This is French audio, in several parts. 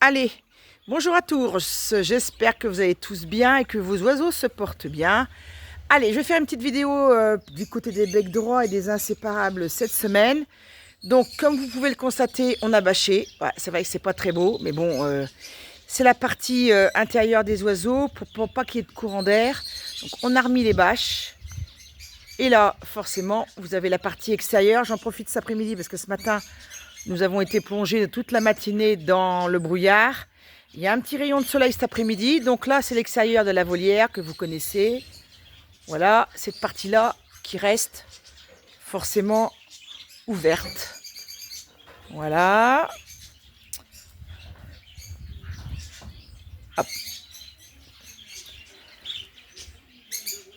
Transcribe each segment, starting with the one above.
Allez, bonjour à tous, j'espère que vous allez tous bien et que vos oiseaux se portent bien. Allez, je vais faire une petite vidéo du côté des becs droits et des inséparables cette semaine. Donc, comme vous pouvez le constater, on a bâché. Ouais, c'est vrai que c'est pas très beau, mais bon, c'est la partie intérieure des oiseaux pour pas qu'il y ait de courant d'air. Donc, on a remis les bâches. Et là, forcément, vous avez la partie extérieure. J'en profite cet après-midi parce que ce matin, nous avons été plongés toute la matinée dans le brouillard. Il y a un petit rayon de soleil cet après-midi. Donc là, c'est l'extérieur de la volière que vous connaissez. Voilà, cette partie-là qui reste forcément ouverte. Voilà. Hop.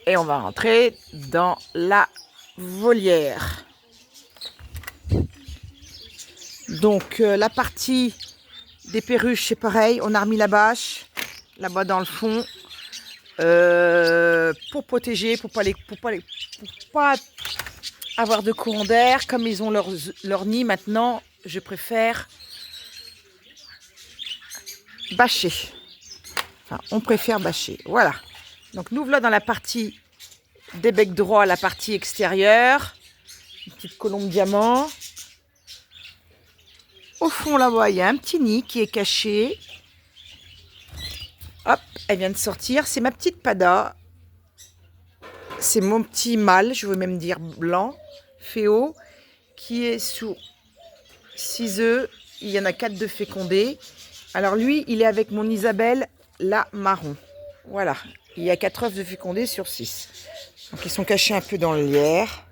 Et on va rentrer dans la volière. Donc la partie des perruches, c'est pareil, on a remis la bâche là-bas dans le fond pour protéger, pour pas avoir de courant d'air. Comme ils ont leur nid maintenant, je préfère bâcher. Enfin, on préfère bâcher. Voilà. Donc nous voilà dans la partie des becs droits, la partie extérieure. Une petite colombe diamant. Au fond là-bas, il y a un petit nid qui est caché. Hop, elle vient de sortir. C'est ma petite pada. C'est mon petit mâle, je veux même dire blanc, féo, qui est sous 6 œufs. Il y en a 4 de fécondés. Alors lui, il est avec mon Isabelle, la marron. Voilà, il y a 4 œufs de fécondés sur 6. Donc ils sont cachés un peu dans le lierre.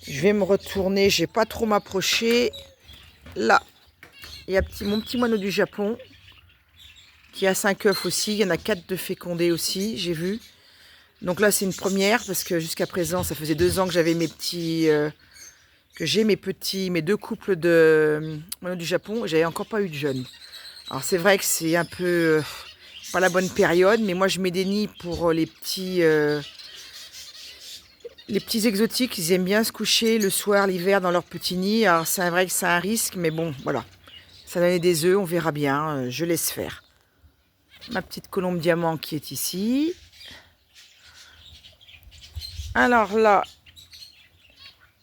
Je vais me retourner, je vais pas trop m'approcher. Là, il y a mon petit moineau du Japon qui a 5 œufs aussi. Il y en a 4 de fécondés aussi, j'ai vu. Donc là, c'est une première parce que jusqu'à présent, ça faisait 2 ans que j'avais mes 2 couples de moineaux du Japon. J'avais encore pas eu de jeunes. Alors c'est vrai que c'est un peu pas la bonne période, mais moi je mets des nids pour les petits exotiques. Ils aiment bien se coucher le soir, l'hiver dans leur petit nid. Alors c'est vrai que c'est un risque, mais bon, voilà. Ça donne des œufs, on verra bien. Je laisse faire. Ma petite colombe diamant qui est ici. Alors là,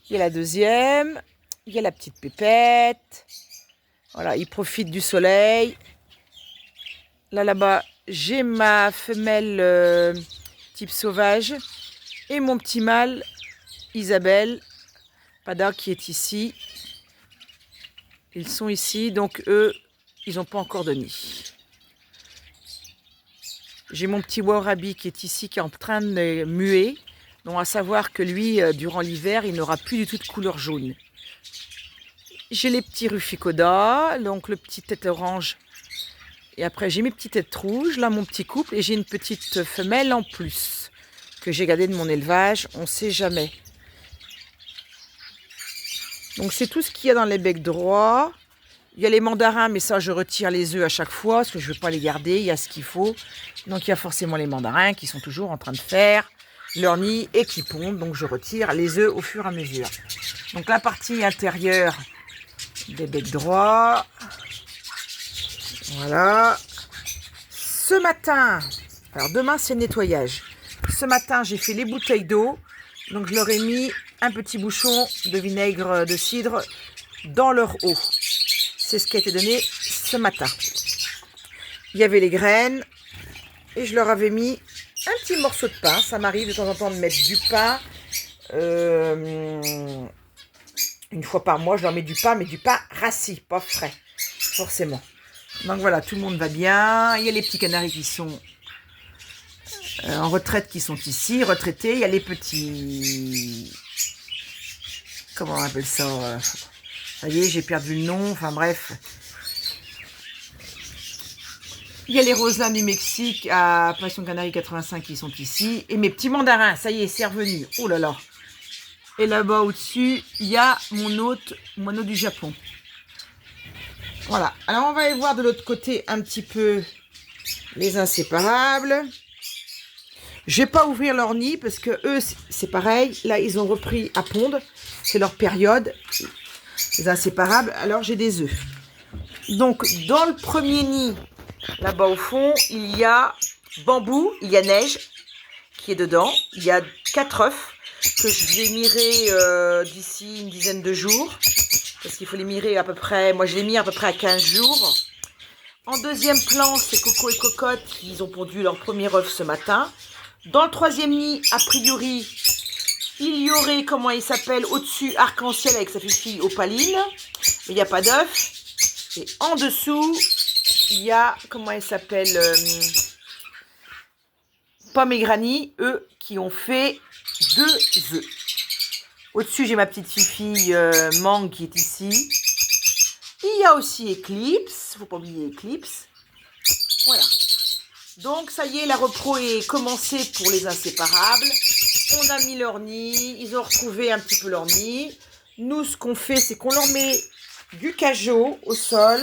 il y a la deuxième. Il y a la petite pépette. Voilà, il profite du soleil. Là-bas, j'ai ma femelle type sauvage et mon petit mâle, Isabelle, pada, qui est ici. Ils sont ici, donc eux, ils n'ont pas encore de nid. J'ai mon petit warabi qui est ici, qui est en train de muer. Donc à savoir que lui, durant l'hiver, il n'aura plus du tout de couleur jaune. J'ai les petits ruficoda, donc le petit tête orange. Et après, j'ai mes petites têtes rouges, là mon petit couple. Et j'ai une petite femelle en plus, que j'ai gardée de mon élevage, on ne sait jamais. Donc c'est tout ce qu'il y a dans les becs droits. Il y a les mandarins, mais ça je retire les œufs à chaque fois, parce que je ne veux pas les garder, il y a ce qu'il faut. Donc il y a forcément les mandarins qui sont toujours en train de faire leur nid et qui pondent. Donc je retire les œufs au fur et à mesure. Donc la partie intérieure des becs droits. Voilà. Ce matin, alors demain c'est le nettoyage. Ce matin j'ai fait les bouteilles d'eau. Donc je leur ai mis un petit bouchon de vinaigre de cidre dans leur eau. C'est ce qui a été donné ce matin. Il y avait les graines et je leur avais mis un petit morceau de pain. Ça m'arrive de temps en temps de mettre du pain. Une fois par mois, je leur mets du pain, mais du pain rassis, pas frais, forcément. Donc voilà, tout le monde va bien. Il y a les petits canaris qui sont en retraite, qui sont ici, retraités. Il y a les petits... Comment on appelle ça? Ça y est, j'ai perdu le nom. Enfin bref. Il y a les roselins du Mexique à Passion Canarie 85 qui sont ici. Et mes petits mandarins, ça y est, c'est revenu. Oh là là. Et là-bas au-dessus, il y a mon hôte, moineau du Japon. Voilà. Alors on va aller voir de l'autre côté un petit peu les inséparables. Je vais pas ouvrir leur nid parce que eux, c'est pareil. Là, ils ont repris à pondre. C'est leur période. Les inséparables. Alors, j'ai des œufs. Donc, dans le premier nid, là-bas au fond, il y a bambou, il y a neige qui est dedans. Il y a 4 œufs que je vais mirer d'ici une dizaine de jours. Parce qu'il faut les mirer à peu près, moi je les mire à peu près à 15 jours. En deuxième plan, c'est Coco et Cocotte qui ont pondu leur premier œuf ce matin. Dans le troisième nid, a priori, il y aurait, comment il s'appelle, au-dessus, Arc-en-Ciel avec sa fille Opaline. Mais il n'y a pas d'œuf. Et en dessous, il y a, comment elle s'appelle, Pomme et Granny, eux, qui ont fait 2 œufs. Au-dessus, j'ai ma petite fille Mangue qui est ici. Il y a aussi Eclipse, faut pas oublier Eclipse. Voilà. Donc, ça y est, la repro est commencée pour les inséparables. On a mis leur nid, ils ont retrouvé un petit peu leur nid. Nous, ce qu'on fait, c'est qu'on leur met du cajot au sol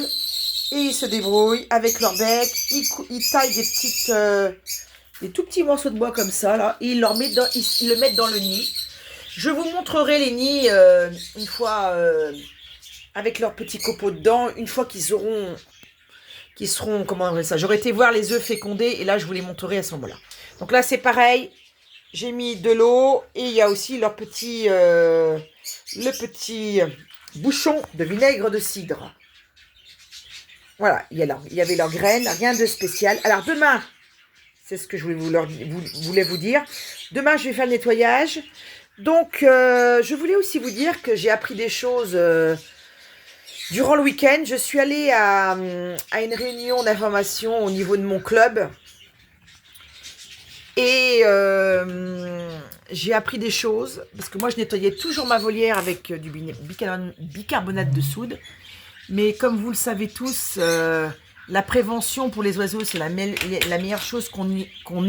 et ils se débrouillent avec leur bec. Ils taillent des petites, des tout petits morceaux de bois comme ça, là, et ils le mettent dans le nid. Je vous montrerai les nids une fois avec leurs petits copeaux dedans, une fois qu'ils seront, comment on appelle ça, j'aurais été voir les œufs fécondés et là je vous les montrerai à ce moment-là. Donc là c'est pareil, j'ai mis de l'eau et il y a aussi leur petit, le petit bouchon de vinaigre de cidre. Voilà, il y avait leurs graines, rien de spécial. Alors demain, c'est ce que je voulais vous dire, demain je vais faire le nettoyage. Donc, je voulais aussi vous dire que j'ai appris des choses durant le week-end. Je suis allée à une réunion d'information au niveau de mon club. Et j'ai appris des choses. Parce que moi, je nettoyais toujours ma volière avec du bicarbonate de soude. Mais comme vous le savez tous, la prévention pour les oiseaux, c'est la meilleure chose qu'on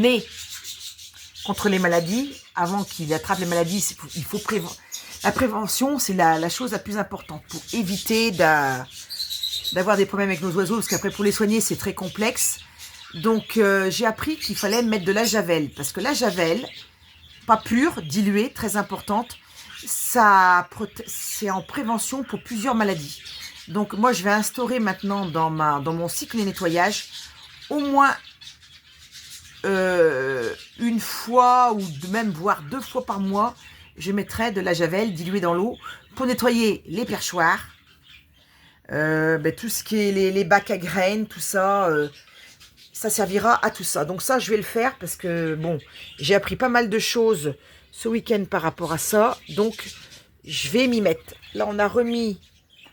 ait contre les maladies. Avant qu'ils attrapent les maladies, il faut prévenir. La prévention, c'est la chose la plus importante pour éviter d'avoir des problèmes avec nos oiseaux, parce qu'après, pour les soigner, c'est très complexe. Donc, j'ai appris qu'il fallait mettre de la javel, parce que la javel, pas pure, diluée, très importante, c'est en prévention pour plusieurs maladies. Donc, moi, je vais instaurer maintenant dans mon cycle de nettoyage au moins une fois ou même voire 2 fois par mois, je mettrai de la javel diluée dans l'eau pour nettoyer les perchoirs, tout ce qui est les bacs à graines, tout ça, ça servira à tout ça. Donc ça, je vais le faire parce que, bon, j'ai appris pas mal de choses ce week-end par rapport à ça, donc je vais m'y mettre. Là, on a remis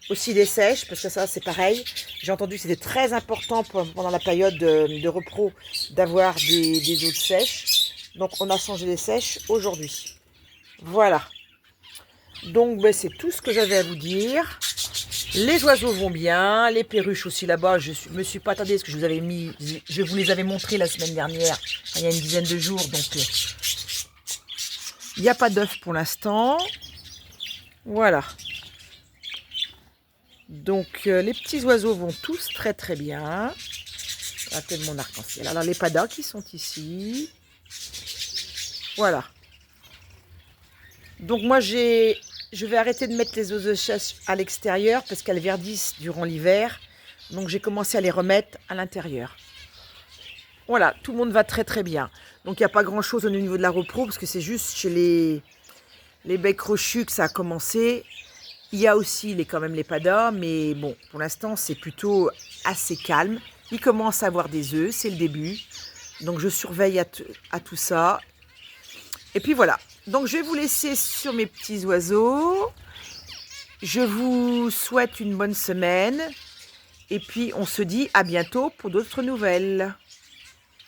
aussi des sèches, parce que ça c'est pareil, j'ai entendu que c'était très important pendant la période de repro d'avoir des eaux de sèche, donc on a changé les sèches aujourd'hui. Voilà, donc c'est tout ce que j'avais à vous dire. Les oiseaux vont bien, les perruches aussi là-bas, je me suis pas attardée parce que je vous les avais montrés la semaine dernière, il y a une dizaine de jours, donc il n'y a pas d'œufs pour l'instant. Voilà. Donc, les petits oiseaux vont tous très très bien. Rappelle mon arc-en-ciel. Alors, les padas qui sont ici. Voilà. Donc, moi, je vais arrêter de mettre les œufs de chasse à l'extérieur parce qu'elles verdissent durant l'hiver. Donc, j'ai commencé à les remettre à l'intérieur. Voilà, tout le monde va très très bien. Donc, il n'y a pas grand-chose au niveau de la repro parce que c'est juste chez les becs crochus que ça a commencé. Il y a aussi quand même les padas, mais bon, pour l'instant, c'est plutôt assez calme. Ils commencent à avoir des œufs, c'est le début. Donc, je surveille à tout ça. Et puis, voilà. Donc, je vais vous laisser sur mes petits oiseaux. Je vous souhaite une bonne semaine. Et puis, on se dit à bientôt pour d'autres nouvelles.